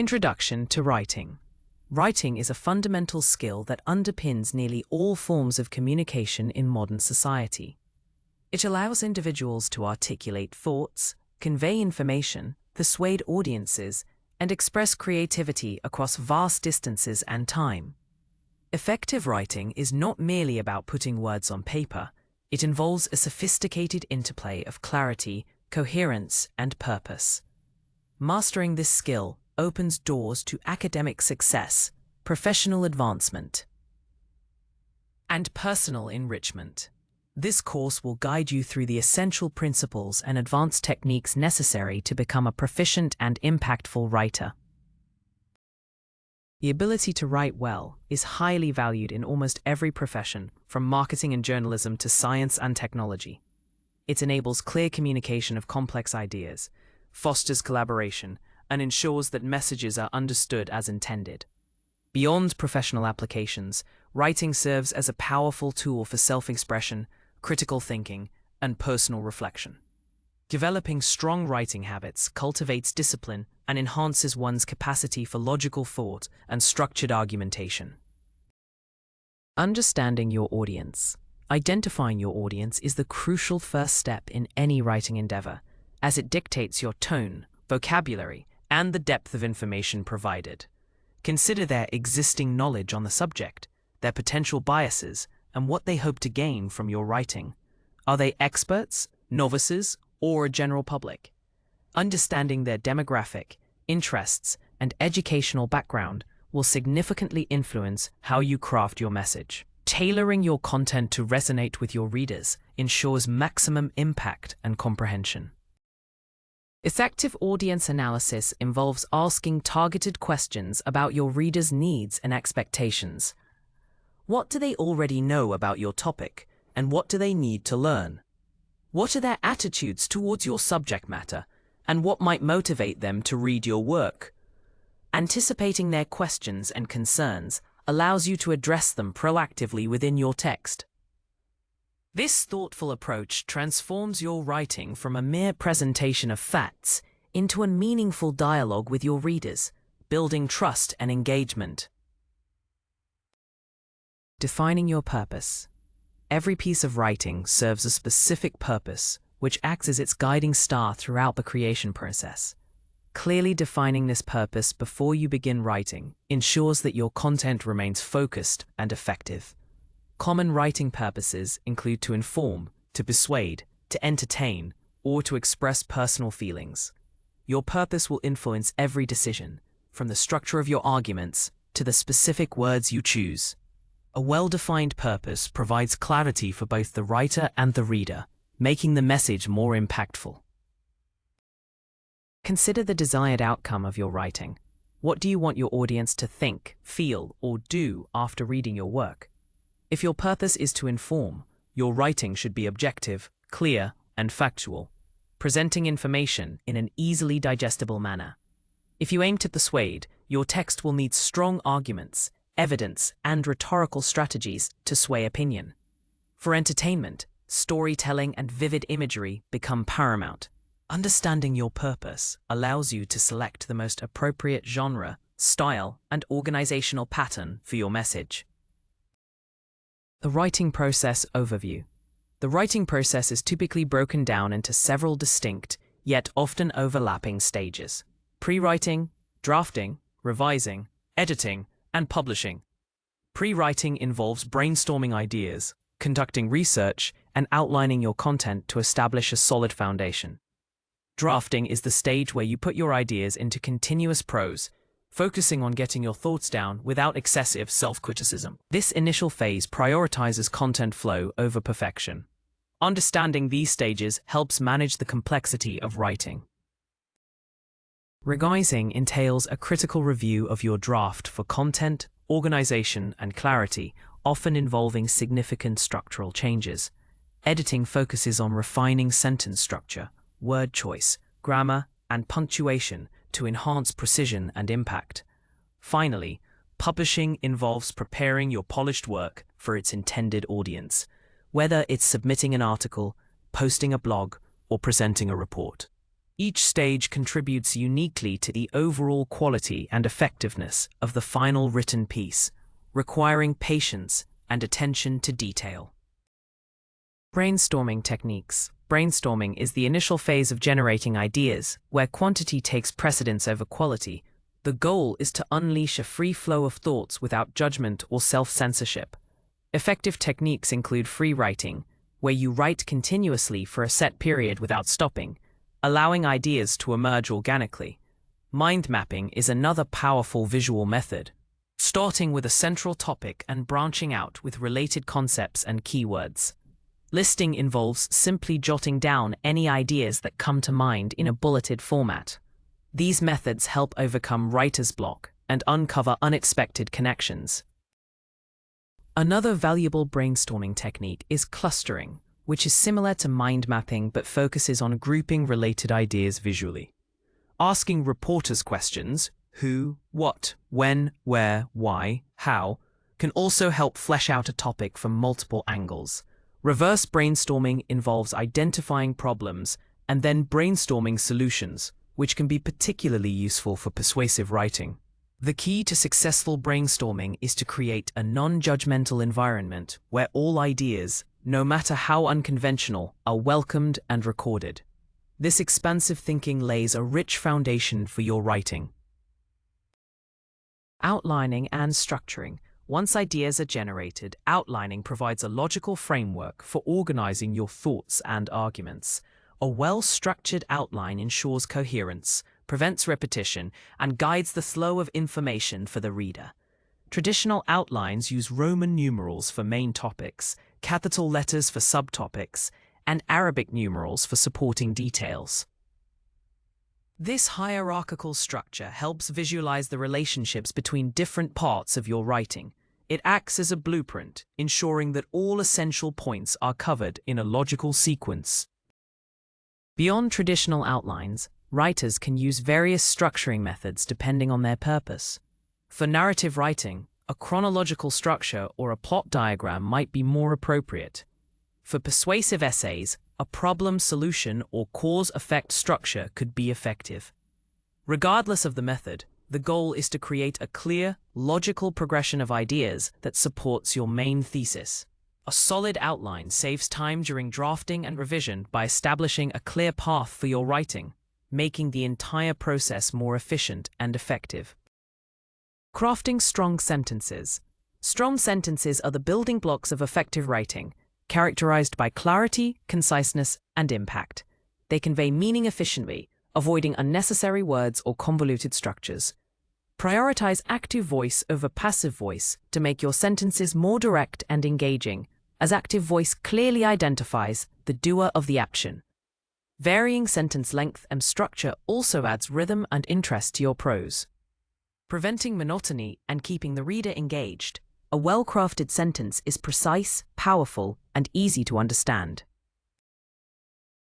Introduction to writing. Writing is a fundamental skill that underpins nearly all forms of communication in modern society. It allows individuals to articulate thoughts, convey information, persuade audiences, and express creativity across vast distances and time. Effective writing is not merely about putting words on paper. It involves a sophisticated interplay of clarity, coherence, and purpose. Mastering this skill opens doors to academic success, professional advancement, and personal enrichment. This course will guide you through the essential principles and advanced techniques necessary to become a proficient and impactful writer. The ability to write well is highly valued in almost every profession, from marketing and journalism to science and technology. It enables clear communication of complex ideas, fosters collaboration, and ensures that messages are understood as intended. Beyond professional applications, writing serves as a powerful tool for self-expression, critical thinking, and personal reflection. Developing strong writing habits cultivates discipline and enhances one's capacity for logical thought and structured argumentation. Understanding your audience. Identifying your audience is the crucial first step in any writing endeavor, as it dictates your tone, vocabulary, and the depth of information provided. Consider their existing knowledge on the subject, their potential biases, and what they hope to gain from your writing. Are they experts, novices, or a general public? Understanding their demographic, interests, and educational background will significantly influence how you craft your message. Tailoring your content to resonate with your readers ensures maximum impact and comprehension. Effective audience analysis involves asking targeted questions about your readers' needs and expectations. What do they already know about your topic, and what do they need to learn? What are their attitudes towards your subject matter, and what might motivate them to read your work? Anticipating their questions and concerns allows you to address them proactively within your text. This thoughtful approach transforms your writing from a mere presentation of facts into a meaningful dialogue with your readers, building trust and engagement. Defining your purpose. Every piece of writing serves a specific purpose, which acts as its guiding star throughout the creation process. Clearly defining this purpose before you begin writing ensures that your content remains focused and effective. Common writing purposes include to inform, to persuade, to entertain, or to express personal feelings. Your purpose will influence every decision, from the structure of your arguments to the specific words you choose. A well-defined purpose provides clarity for both the writer and the reader, making the message more impactful. Consider the desired outcome of your writing. What do you want your audience to think, feel, or do after reading your work? If your purpose is to inform, your writing should be objective, clear, and factual, presenting information in an easily digestible manner. If you aim to persuade, your text will need strong arguments, evidence, and rhetorical strategies to sway opinion. For entertainment, storytelling and vivid imagery become paramount. Understanding your purpose allows you to select the most appropriate genre, style, and organizational pattern for your message. The writing process overview. The writing process is typically broken down into several distinct, yet often overlapping stages: pre-writing, drafting, revising, editing, and publishing. Pre-writing involves brainstorming ideas, conducting research, and outlining your content to establish a solid foundation. Drafting is the stage where you put your ideas into continuous prose, focusing on getting your thoughts down without excessive self-criticism. This initial phase prioritizes content flow over perfection. Understanding these stages helps manage the complexity of writing. Revising entails a critical review of your draft for content, organization, and clarity, often involving significant structural changes. Editing focuses on refining sentence structure, word choice, grammar, and punctuation to enhance precision and impact. Finally, publishing involves preparing your polished work for its intended audience, whether it's submitting an article, posting a blog, or presenting a report. Each stage contributes uniquely to the overall quality and effectiveness of the final written piece, requiring patience and attention to detail. Brainstorming techniques. Brainstorming is the initial phase of generating ideas, where quantity takes precedence over quality. The goal is to unleash a free flow of thoughts without judgment or self-censorship. Effective techniques include free writing, where you write continuously for a set period without stopping, allowing ideas to emerge organically. Mind mapping is another powerful visual method, starting with a central topic and branching out with related concepts and keywords. Listing involves simply jotting down any ideas that come to mind in a bulleted format. These methods help overcome writer's block and uncover unexpected connections. Another valuable brainstorming technique is clustering, which is similar to mind mapping but focuses on grouping related ideas visually. Asking reporters questions, who, what, when, where, why, how, can also help flesh out a topic from multiple angles. Reverse brainstorming involves identifying problems and then brainstorming solutions, which can be particularly useful for persuasive writing. The key to successful brainstorming is to create a non-judgmental environment where all ideas, no matter how unconventional, are welcomed and recorded. This expansive thinking lays a rich foundation for your writing. Outlining and structuring. Once ideas are generated, outlining provides a logical framework for organizing your thoughts and arguments. A well-structured outline ensures coherence, prevents repetition, and guides the flow of information for the reader. Traditional outlines use Roman numerals for main topics, capital letters for subtopics, and Arabic numerals for supporting details. This hierarchical structure helps visualize the relationships between different parts of your writing. It acts as a blueprint, ensuring that all essential points are covered in a logical sequence. Beyond traditional outlines, writers can use various structuring methods depending on their purpose. For narrative writing, a chronological structure or a plot diagram might be more appropriate. For persuasive essays, a problem-solution or cause-effect structure could be effective. Regardless of the method, the goal is to create a clear, logical progression of ideas that supports your main thesis. A solid outline saves time during drafting and revision by establishing a clear path for your writing, making the entire process more efficient and effective. Crafting strong sentences. Strong sentences are the building blocks of effective writing, characterized by clarity, conciseness, and impact. They convey meaning efficiently, avoiding unnecessary words or convoluted structures. Prioritize active voice over passive voice to make your sentences more direct and engaging, as active voice clearly identifies the doer of the action. Varying sentence length and structure also adds rhythm and interest to your prose. Preventing monotony and keeping the reader engaged. A well-crafted sentence is precise, powerful, and easy to understand.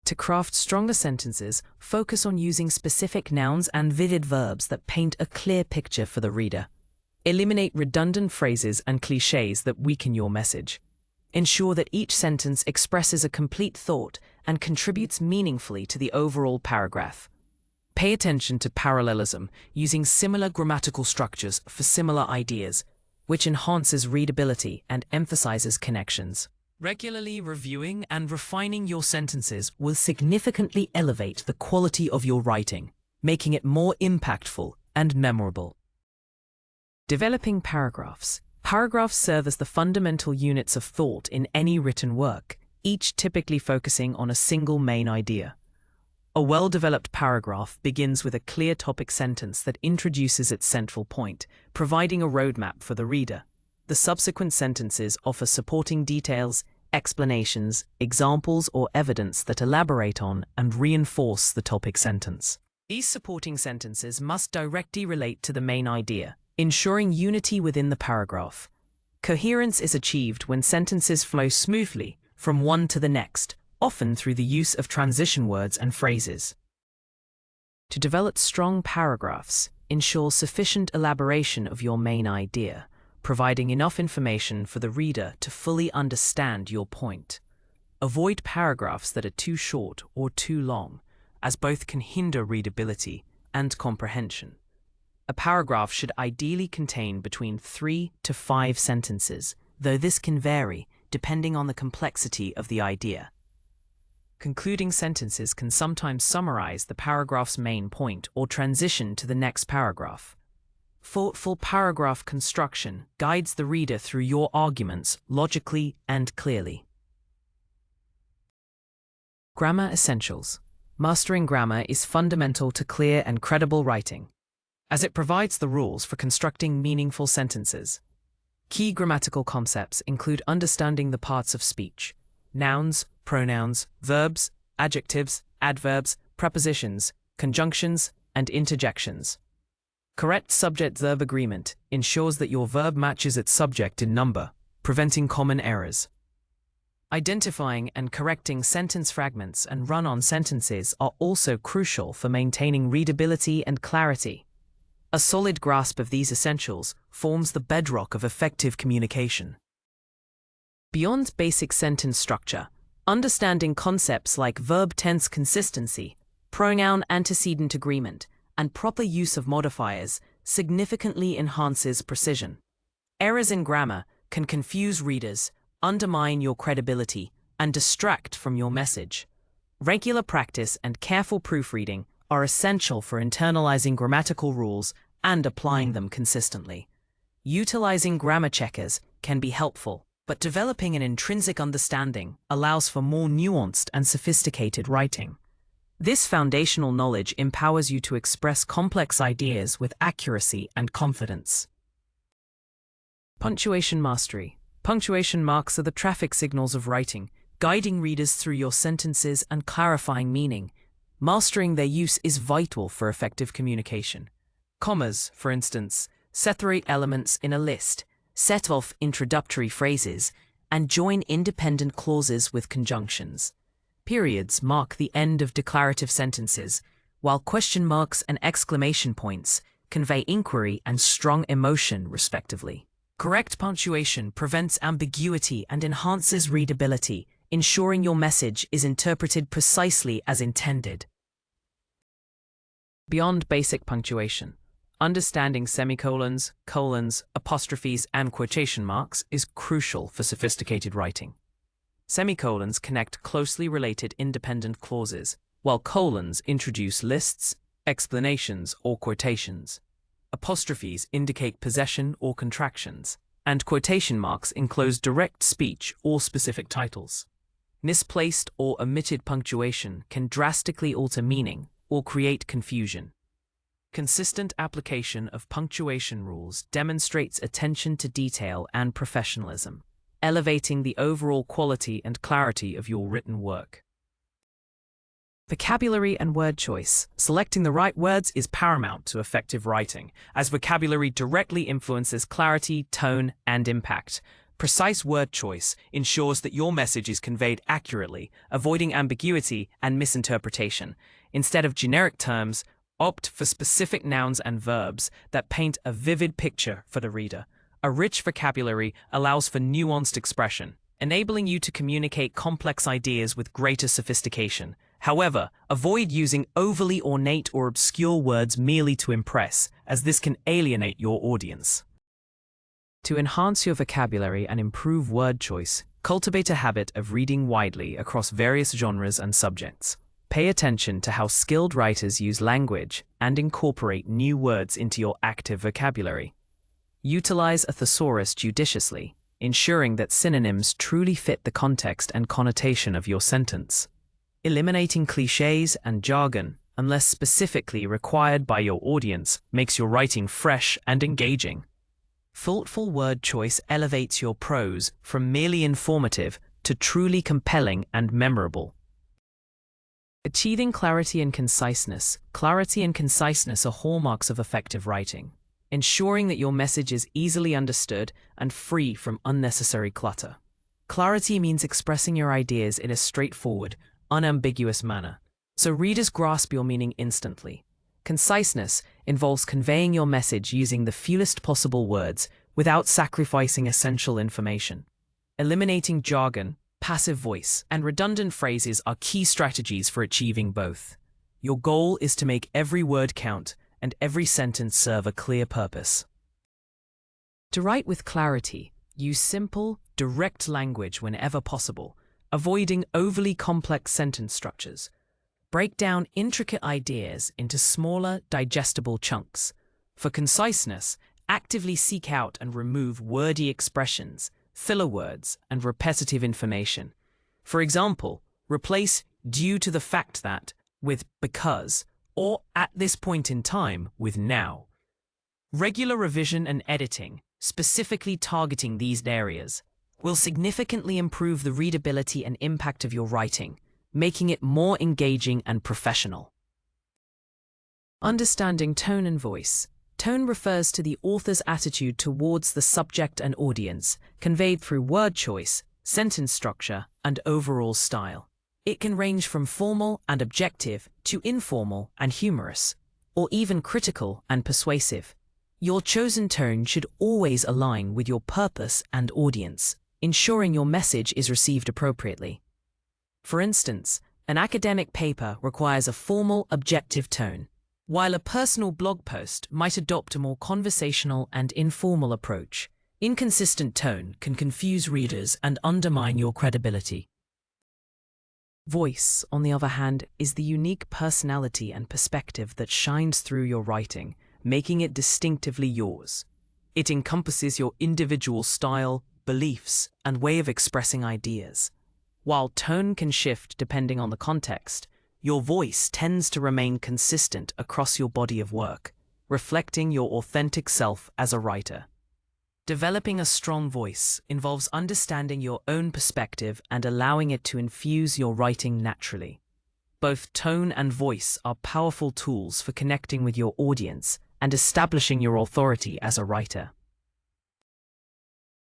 To craft stronger sentences, focus on using specific nouns and vivid verbs that paint a clear picture for the reader. Eliminate redundant phrases and clichés that weaken your message. Ensure that each sentence expresses a complete thought and contributes meaningfully to the overall paragraph. Pay attention to parallelism, using similar grammatical structures for similar ideas, which enhances readability and emphasizes connections. Regularly reviewing and refining your sentences will significantly elevate the quality of your writing, making it more impactful and memorable. Developing paragraphs. Paragraphs serve as the fundamental units of thought in any written work, each typically focusing on a single main idea. A well-developed paragraph begins with a clear topic sentence that introduces its central point, providing a roadmap for the reader. The subsequent sentences offer supporting details, explanations, examples, or evidence that elaborate on and reinforce the topic sentence. These supporting sentences must directly relate to the main idea, ensuring unity within the paragraph. Coherence is achieved when sentences flow smoothly from one to the next, often through the use of transition words and phrases. To develop strong paragraphs, ensure sufficient elaboration of your main idea, providing enough information for the reader to fully understand your point. Avoid paragraphs that are too short or too long, as both can hinder readability and comprehension. A paragraph should ideally contain between 3 to 5 sentences, though this can vary depending on the complexity of the idea. Concluding sentences can sometimes summarize the paragraph's main point or transition to the next paragraph. Thoughtful paragraph construction guides the reader through your arguments logically and clearly. Grammar essentials. Mastering grammar is fundamental to clear and credible writing, as it provides the rules for constructing meaningful sentences. Key grammatical concepts include understanding the parts of speech: nouns, pronouns, verbs, adjectives, adverbs, prepositions, conjunctions, and interjections. Correct subject-verb agreement ensures that your verb matches its subject in number, preventing common errors. Identifying and correcting sentence fragments and run-on sentences are also crucial for maintaining readability and clarity. A solid grasp of these essentials forms the bedrock of effective communication. Beyond basic sentence structure, understanding concepts like verb tense consistency, pronoun antecedent agreement, and proper use of modifiers significantly enhances precision. Errors in grammar can confuse readers, undermine your credibility, and distract from your message. Regular practice and careful proofreading are essential for internalizing grammatical rules and applying them consistently. Utilizing grammar checkers can be helpful, but developing an intrinsic understanding allows for more nuanced and sophisticated writing. This foundational knowledge empowers you to express complex ideas with accuracy and confidence. Punctuation mastery. Punctuation marks are the traffic signals of writing, guiding readers through your sentences and clarifying meaning. Mastering their use is vital for effective communication. Commas, for instance, separate elements in a list, set off introductory phrases, and join independent clauses with conjunctions. Periods mark the end of declarative sentences, while question marks and exclamation points convey inquiry and strong emotion, respectively. Correct punctuation prevents ambiguity and enhances readability, ensuring your message is interpreted precisely as intended. Beyond basic punctuation, understanding semicolons, colons, apostrophes, and quotation marks is crucial for sophisticated writing. Semicolons connect closely related independent clauses, while colons introduce lists, explanations, or quotations. Apostrophes indicate possession or contractions, and quotation marks enclose direct speech or specific titles. Misplaced or omitted punctuation can drastically alter meaning or create confusion. Consistent application of punctuation rules demonstrates attention to detail and professionalism, elevating the overall quality and clarity of your written work. Vocabulary and word choice. Selecting the right words is paramount to effective writing, as vocabulary directly influences clarity, tone, and impact. Precise word choice ensures that your message is conveyed accurately, avoiding ambiguity and misinterpretation. Instead of generic terms, opt for specific nouns and verbs that paint a vivid picture for the reader. A rich vocabulary allows for nuanced expression, enabling you to communicate complex ideas with greater sophistication. However, avoid using overly ornate or obscure words merely to impress, as this can alienate your audience. To enhance your vocabulary and improve word choice, cultivate a habit of reading widely across various genres and subjects. Pay attention to how skilled writers use language and incorporate new words into your active vocabulary. Utilize a thesaurus judiciously, ensuring that synonyms truly fit the context and connotation of your sentence. Eliminating cliches and jargon, unless specifically required by your audience, makes your writing fresh and engaging. Thoughtful word choice elevates your prose from merely informative to truly compelling and memorable. Achieving clarity and conciseness. Clarity and conciseness are hallmarks of effective writing, ensuring that your message is easily understood and free from unnecessary clutter. Clarity means expressing your ideas in a straightforward, unambiguous manner, so readers grasp your meaning instantly. Conciseness involves conveying your message using the fewest possible words without sacrificing essential information. Eliminating jargon, passive voice, and redundant phrases are key strategies for achieving both. Your goal is to make every word count and every sentence serve a clear purpose. To write with clarity, use simple, direct language whenever possible, avoiding overly complex sentence structures. Break down intricate ideas into smaller, digestible chunks. For conciseness, actively seek out and remove wordy expressions, filler words, and repetitive information. For example, replace due to the fact that with because, or at this point in time with now. Regular revision and editing, specifically targeting these areas, will significantly improve the readability and impact of your writing, making it more engaging and professional. Understanding tone and voice. Tone refers to the author's attitude towards the subject and audience, conveyed through word choice, sentence structure, and overall style. It can range from formal and objective to informal and humorous, or even critical and persuasive. Your chosen tone should always align with your purpose and audience, ensuring your message is received appropriately. For instance, an academic paper requires a formal, objective tone, while a personal blog post might adopt a more conversational and informal approach. Inconsistent tone can confuse readers and undermine your credibility. Voice, on the other hand, is the unique personality and perspective that shines through your writing, making it distinctively yours. It encompasses your individual style, beliefs, and way of expressing ideas. While tone can shift depending on the context, your voice tends to remain consistent across your body of work, reflecting your authentic self as a writer. Developing a strong voice involves understanding your own perspective and allowing it to infuse your writing naturally. Both tone and voice are powerful tools for connecting with your audience and establishing your authority as a writer.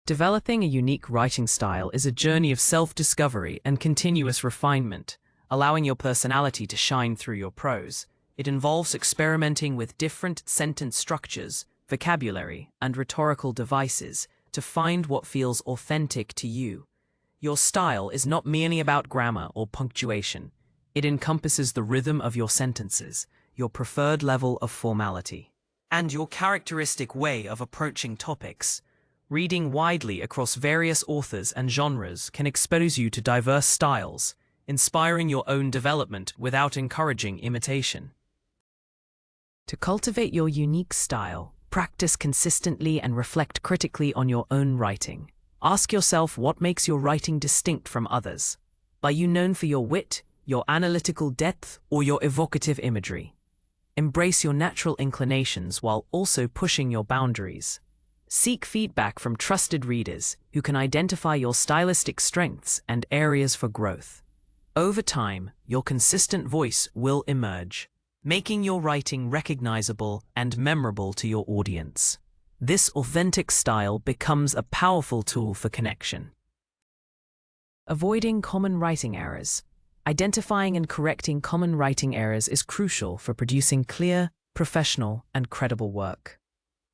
Developing a unique writing style is a journey of self-discovery and continuous refinement, allowing your personality to shine through your prose. It involves experimenting with different sentence structures, vocabulary, and rhetorical devices to find what feels authentic to you. Your style is not merely about grammar or punctuation. It encompasses the rhythm of your sentences, your preferred level of formality, and your characteristic way of approaching topics. Reading widely across various authors and genres can expose you to diverse styles, inspiring your own development without encouraging imitation. To cultivate your unique style, practice consistently and reflect critically on your own writing. Ask yourself what makes your writing distinct from others. Are you known for your wit, your analytical depth, or your evocative imagery? Embrace your natural inclinations while also pushing your boundaries. Seek feedback from trusted readers who can identify your stylistic strengths and areas for growth. Over time, your consistent voice will emerge, making your writing recognizable and memorable to your audience. This authentic style becomes a powerful tool for connection. Avoiding common writing errors. Identifying and correcting common writing errors is crucial for producing clear, professional, and credible work.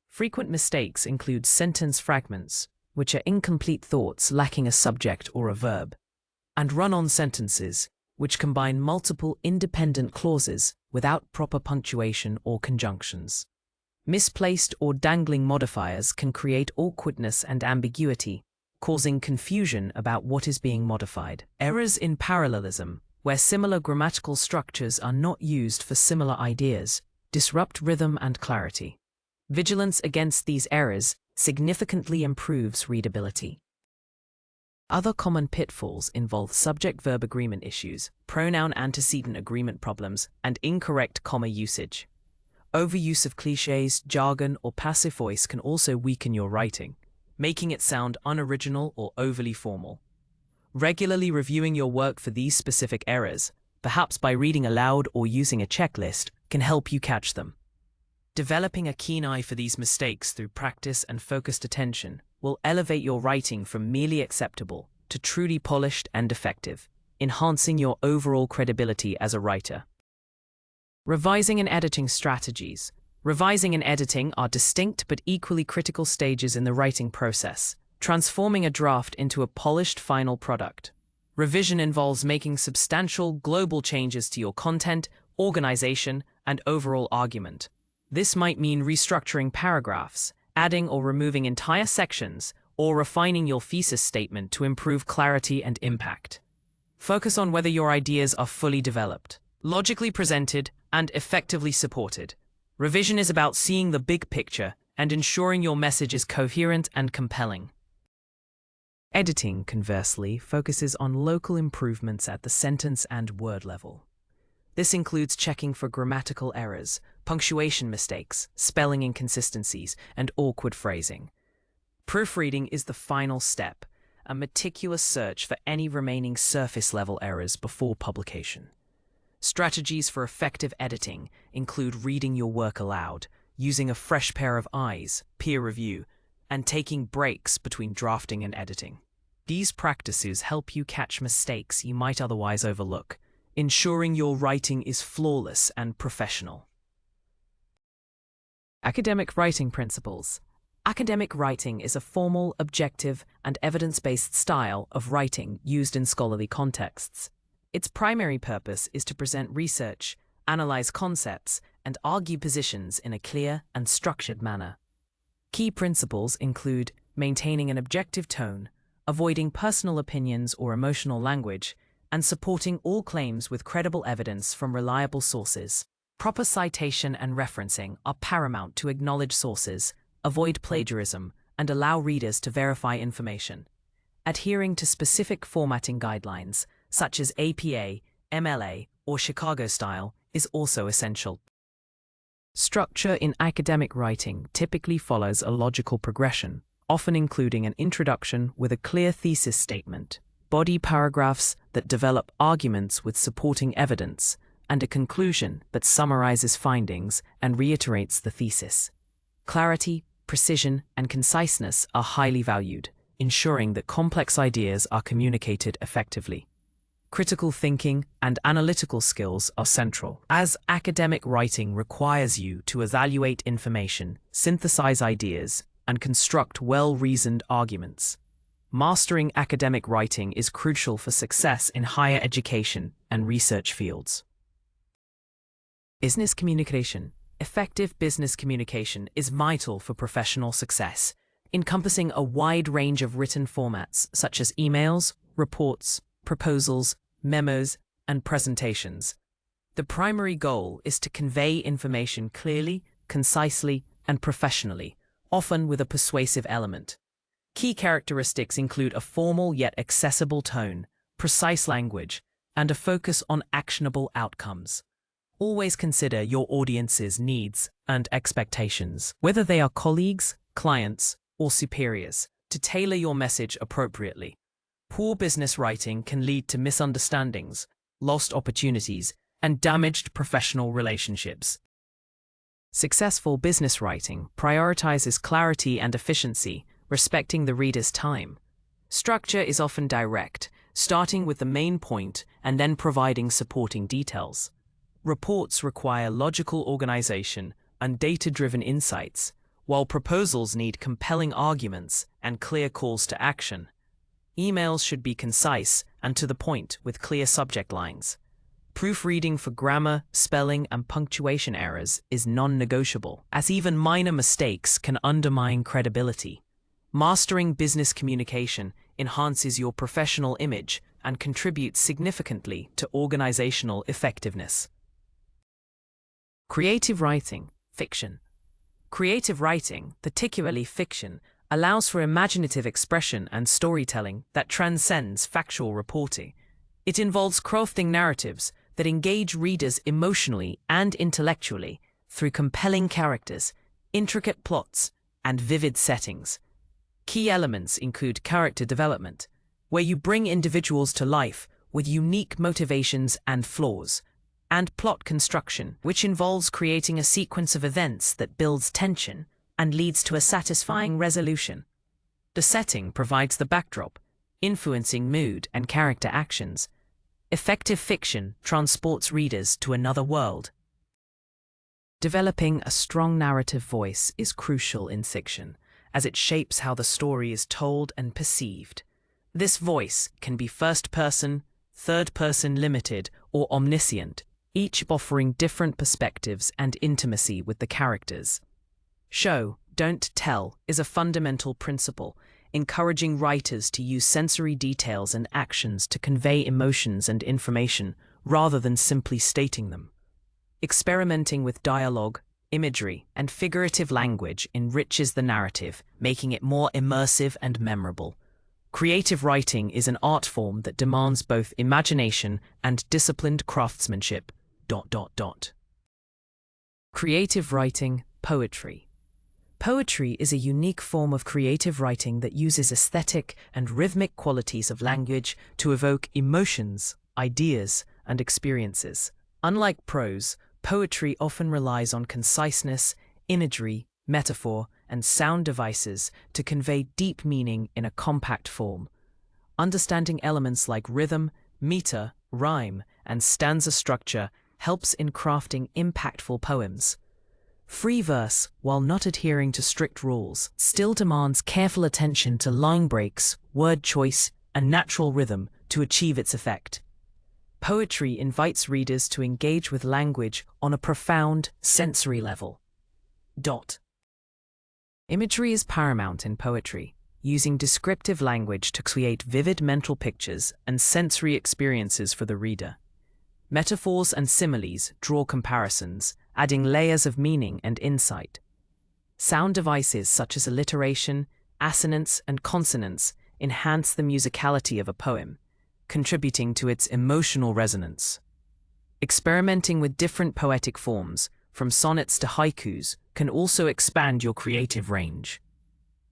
Frequent mistakes include sentence fragments, which are incomplete thoughts lacking a subject or a verb, and run-on sentences, which combine multiple independent clauses without proper punctuation or conjunctions. Misplaced or dangling modifiers can create awkwardness and ambiguity, causing confusion about what is being modified. Errors in parallelism, where similar grammatical structures are not used for similar ideas, disrupt rhythm and clarity. Vigilance against these errors significantly improves readability. Other common pitfalls involve subject-verb agreement issues, pronoun-antecedent agreement problems, and incorrect comma usage. Overuse of cliches, jargon, or passive voice can also weaken your writing, making it sound unoriginal or overly formal. Regularly reviewing your work for these specific errors, perhaps by reading aloud or using a checklist, can help you catch them. Developing a keen eye for these mistakes through practice and focused attention will elevate your writing from merely acceptable to truly polished and effective, enhancing your overall credibility as a writer. Revising and editing strategies. Revising and editing are distinct but equally critical stages in the writing process, transforming a draft into a polished final product. Revision involves making substantial global changes to your content organization, and overall argument. This might mean restructuring paragraphs, adding or removing entire sections, or refining your thesis statement to improve clarity and impact. Focus on whether your ideas are fully developed, logically presented, and effectively supported. Revision is about seeing the big picture and ensuring your message is coherent and compelling. Editing, conversely, focuses on local improvements at the sentence and word level. This includes checking for grammatical errors, punctuation mistakes, spelling inconsistencies, and awkward phrasing. Proofreading is the final step, a meticulous search for any remaining surface-level errors before publication. Strategies for effective editing include reading your work aloud, using a fresh pair of eyes, peer review, and taking breaks between drafting and editing. These practices help you catch mistakes you might otherwise overlook, ensuring your writing is flawless and professional. Academic writing principles. Academic writing is a formal, objective, and evidence-based style of writing used in scholarly contexts. Its primary purpose is to present research, analyze concepts, and argue positions in a clear and structured manner. Key principles include maintaining an objective tone, avoiding personal opinions or emotional language, and supporting all claims with credible evidence from reliable sources. Proper citation and referencing are paramount to acknowledge sources, avoid plagiarism, and allow readers to verify information. Adhering to specific formatting guidelines, such as APA, MLA, or Chicago style, is also essential. Structure in academic writing typically follows a logical progression, often including an introduction with a clear thesis statement, body paragraphs that develop arguments with supporting evidence, and a conclusion that summarizes findings and reiterates the thesis. Clarity, precision, and conciseness are highly valued, ensuring that complex ideas are communicated effectively. Critical thinking and analytical skills are central, as academic writing requires you to evaluate information, synthesize ideas, and construct well-reasoned arguments. Mastering academic writing is crucial for success in higher education and research fields. Business communication. Effective business communication is vital for professional success, encompassing a wide range of written formats such as emails, reports, proposals, memos, and presentations. The primary goal is to convey information clearly, concisely, and professionally, often with a persuasive element. Key characteristics include a formal yet accessible tone, precise language, and a focus on actionable outcomes. Always consider your audience's needs and expectations, whether they are colleagues, clients, or superiors, to tailor your message appropriately. Poor business writing can lead to misunderstandings, lost opportunities, and damaged professional relationships. Successful business writing prioritizes clarity and efficiency, respecting the reader's time. Structure is often direct, starting with the main point and then providing supporting details. Reports require logical organization and data-driven insights, while proposals need compelling arguments and clear calls to action. Emails should be concise and to the point with clear subject lines. Proofreading for grammar, spelling, and punctuation errors is non-negotiable, as even minor mistakes can undermine credibility. Mastering business communication enhances your professional image and contributes significantly to organizational effectiveness. Creative writing, fiction. Creative writing, particularly fiction, allows for imaginative expression and storytelling that transcends factual reporting. It involves crafting narratives that engage readers emotionally and intellectually through compelling characters, intricate plots, and vivid settings. Key elements include character development, where you bring individuals to life with unique motivations and flaws, and plot construction, which involves creating a sequence of events that builds tension and leads to a satisfying resolution. The setting provides the backdrop, influencing mood and character actions. Effective fiction transports readers to another world. Developing a strong narrative voice is crucial in fiction, as it shapes how the story is told and perceived. This voice can be first-person, third-person limited, or omniscient, each offering different perspectives and intimacy with the characters. Show, don't tell is a fundamental principle, encouraging writers to use sensory details and actions to convey emotions and information rather than simply stating them. Experimenting with dialogue, imagery, and figurative language enriches the narrative, making it more immersive and memorable. Creative writing is an art form that demands both imagination and disciplined craftsmanship. Creative writing, poetry. Poetry is a unique form of creative writing that uses aesthetic and rhythmic qualities of language to evoke emotions, ideas, and experiences. Unlike prose, poetry often relies on conciseness, imagery, metaphor, and sound devices to convey deep meaning in a compact form. Understanding elements like rhythm, meter, rhyme, and stanza structure helps in crafting impactful poems. Free verse, while not adhering to strict rules, still demands careful attention to line breaks, word choice, and natural rhythm to achieve its effect. Poetry invites readers to engage with language on a profound, sensory level. Imagery is paramount in poetry, using descriptive language to create vivid mental pictures and sensory experiences for the reader. Metaphors and similes draw comparisons, adding layers of meaning and insight. Sound devices such as alliteration, assonance, and consonance enhance the musicality of a poem, contributing to its emotional resonance. Experimenting with different poetic forms, from sonnets to haikus, can also expand your creative range.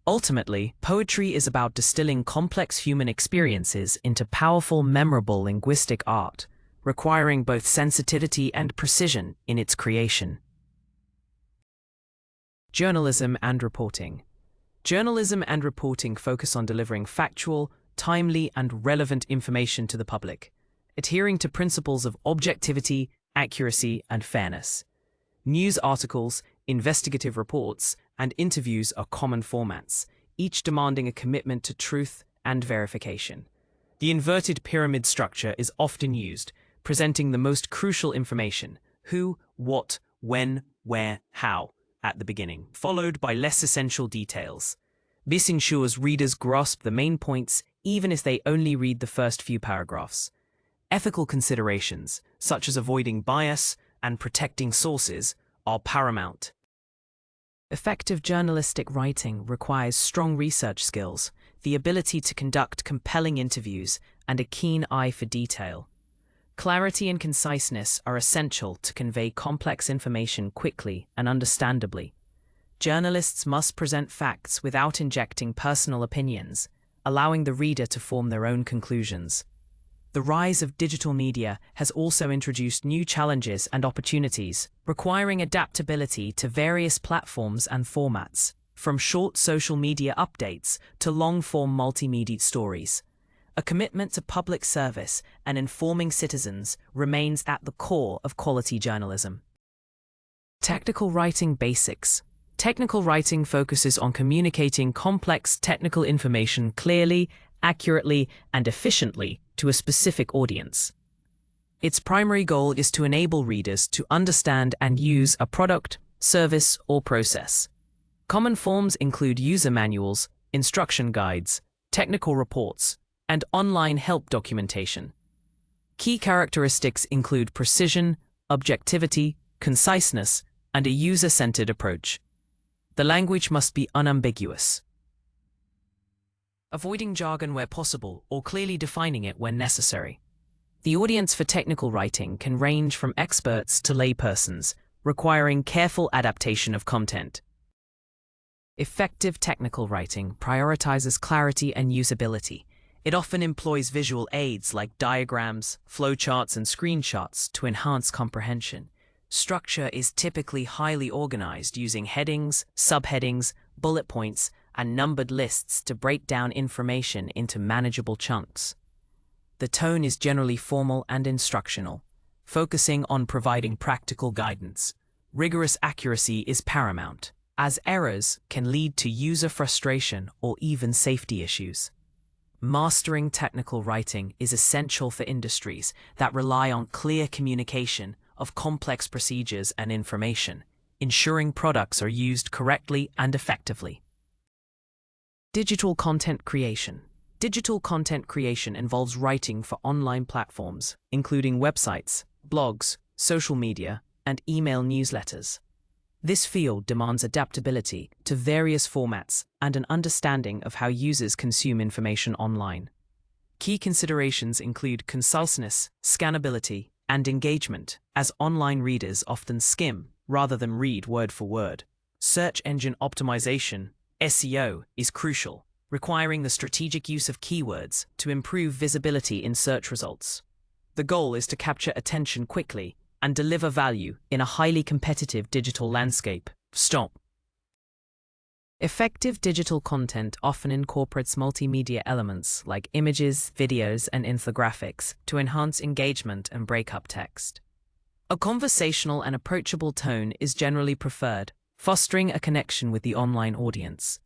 Ultimately, poetry is about distilling complex human experiences into powerful, memorable linguistic art, requiring both sensitivity and precision in its creation. Journalism and reporting. Journalism and reporting focus on delivering factual, timely, and relevant information to the public, adhering to principles of objectivity, accuracy, and fairness. News articles, investigative reports, and interviews are common formats, each demanding a commitment to truth and verification. The inverted pyramid structure is often used, presenting the most crucial information: who, what, when, where, how, at the beginning, followed by less essential details. This ensures readers grasp the main points even if they only read the first few paragraphs. Ethical considerations, such as avoiding bias and protecting sources, are paramount. Effective journalistic writing requires strong research skills, the ability to conduct compelling interviews, and a keen eye for detail. Clarity and conciseness are essential to convey complex information quickly and understandably. Journalists must present facts without injecting personal opinions, allowing the reader to form their own conclusions. The rise of digital media has also introduced new challenges and opportunities, requiring adaptability to various platforms and formats, from short social media updates to long-form multimedia stories. A commitment to public service and informing citizens remains at the core of quality journalism. Technical writing basics. Technical writing focuses on communicating complex technical information clearly, accurately, and efficiently to a specific audience. Its primary goal is to enable readers to understand and use a product, service, or process. Common forms include user manuals, instruction guides, technical reports, and online help documentation. Key characteristics include precision, objectivity, conciseness, and a user-centered approach. The language must be unambiguous, avoiding jargon where possible or clearly defining it when necessary. The audience for technical writing can range from experts to laypersons, requiring careful adaptation of content. Effective technical writing prioritizes clarity and usability. It often employs visual aids like diagrams, flowcharts, and screenshots to enhance comprehension. Structure is typically highly organized using headings, subheadings, bullet points, and numbered lists to break down information into manageable chunks. The tone is generally formal and instructional, focusing on providing practical guidance. Rigorous accuracy is paramount, as errors can lead to user frustration or even safety issues. Mastering technical writing is essential for industries that rely on clear communication, of complex procedures and information, ensuring products are used correctly and effectively. Digital content creation. Digital content creation involves writing for online platforms, including websites, blogs, social media, and email newsletters. This field demands adaptability to various formats and an understanding of how users consume information online. Key considerations include conciseness, scannability, and engagement, as online readers often skim rather than read word for word. Search engine optimization, SEO, is crucial, requiring the strategic use of keywords to improve visibility in search results. The goal is to capture attention quickly and deliver value in a highly competitive digital landscape. Effective digital content often incorporates multimedia elements like images, videos, and infographics to enhance engagement and break up text. A conversational and approachable tone is generally preferred, fostering a connection with the online audience.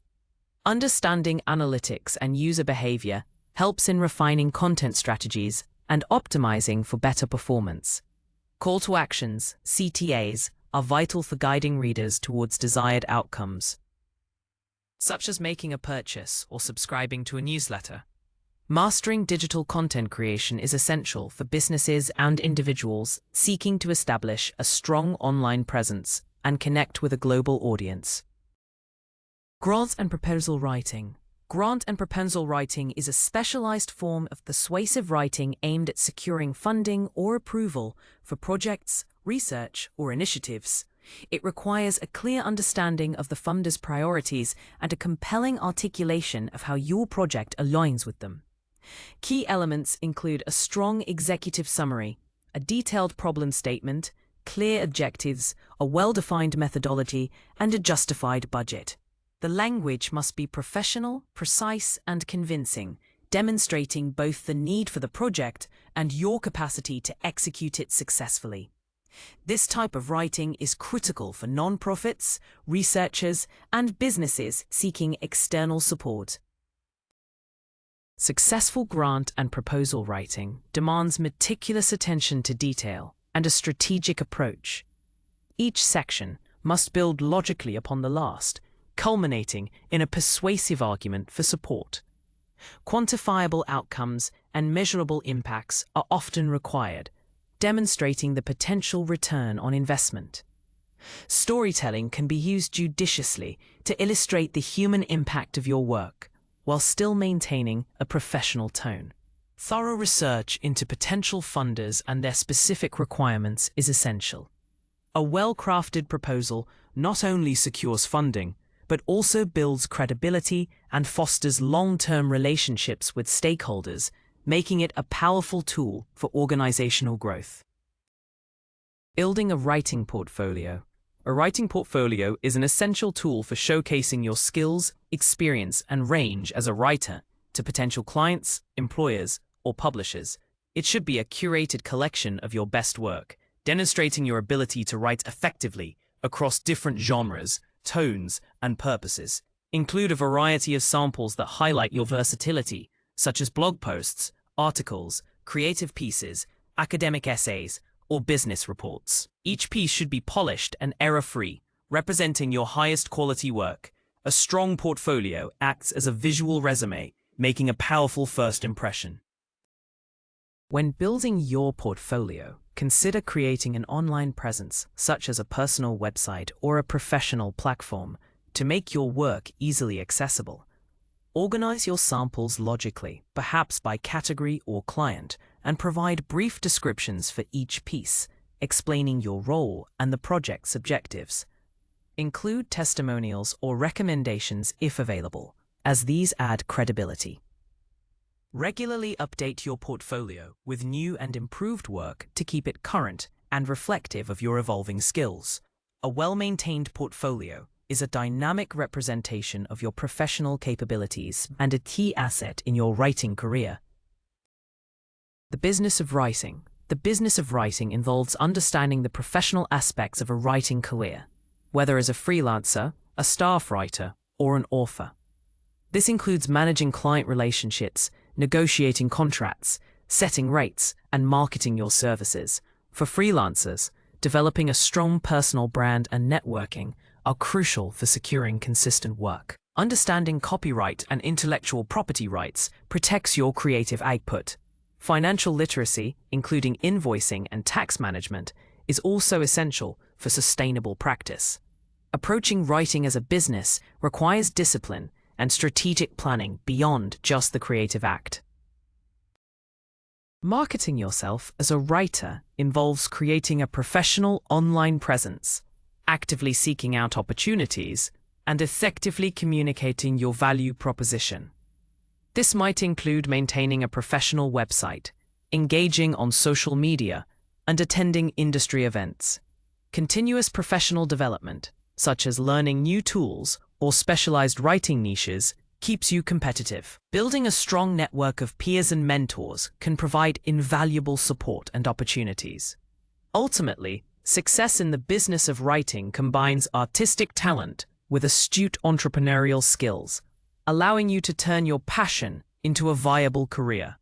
Understanding analytics and user behavior helps in refining content strategies and optimizing for better performance. Call to actions, CTAs, are vital for guiding readers towards desired outcomes, such as making a purchase or subscribing to a newsletter. Mastering digital content creation is essential for businesses and individuals seeking to establish a strong online presence and connect with a global audience. Grant and proposal writing. Grant and proposal writing is a specialized form of persuasive writing aimed at securing funding or approval for projects, research, or initiatives. It requires a clear understanding of the funder's priorities and a compelling articulation of how your project aligns with them. Key elements include a strong executive summary, a detailed problem statement, clear objectives, a well-defined methodology, and a justified budget. The language must be professional, precise, and convincing, demonstrating both the need for the project and your capacity to execute it successfully. This type of writing is critical for non-profits, researchers, and businesses seeking external support. Successful grant and proposal writing demands meticulous attention to detail and a strategic approach. Each section must build logically upon the last, culminating in a persuasive argument for support. Quantifiable outcomes and measurable impacts are often required, demonstrating the potential return on investment. Storytelling can be used judiciously to illustrate the human impact of your work, while still maintaining a professional tone. Thorough research into potential funders and their specific requirements is essential. A well-crafted proposal not only secures funding, but also builds credibility and fosters long-term relationships with stakeholders, making it a powerful tool for organizational growth. Building a writing portfolio. A writing portfolio is an essential tool for showcasing your skills, experience, and range as a writer to potential clients, employers, or publishers. It should be a curated collection of your best work, demonstrating your ability to write effectively across different genres, tones, and purposes. Include a variety of samples that highlight your versatility, such as blog posts, articles, creative pieces, academic essays, or business reports. Each piece should be polished and error-free, representing your highest quality work. A strong portfolio acts as a visual resume, making a powerful first impression. When building your portfolio, consider creating an online presence, such as a personal website or a professional platform, to make your work easily accessible. Organize your samples logically, perhaps by category or client, and provide brief descriptions for each piece, explaining your role and the project's objectives. Include testimonials or recommendations if available, as these add credibility. Regularly update your portfolio with new and improved work to keep it current and reflective of your evolving skills. A well-maintained portfolio is a dynamic representation of your professional capabilities and a key asset in your writing career. The business of writing. The business of writing involves understanding the professional aspects of a writing career, whether as a freelancer, a staff writer, or an author. This includes managing client relationships, negotiating contracts, setting rates, and marketing your services. For freelancers, developing a strong personal brand and networking are crucial for securing consistent work. Understanding copyright and intellectual property rights protects your creative output. Financial literacy, including invoicing and tax management, is also essential for sustainable practice. Approaching writing as a business requires discipline and strategic planning beyond just the creative act. Marketing yourself as a writer involves creating a professional online presence, actively seeking out opportunities, and effectively communicating your value proposition. This might include maintaining a professional website, engaging on social media, and attending industry events. Continuous professional development, such as learning new tools or specialized writing niches, keeps you competitive. Building a strong network of peers and mentors can provide invaluable support and opportunities. Ultimately, success in the business of writing combines artistic talent with astute entrepreneurial skills, allowing you to turn your passion into a viable career.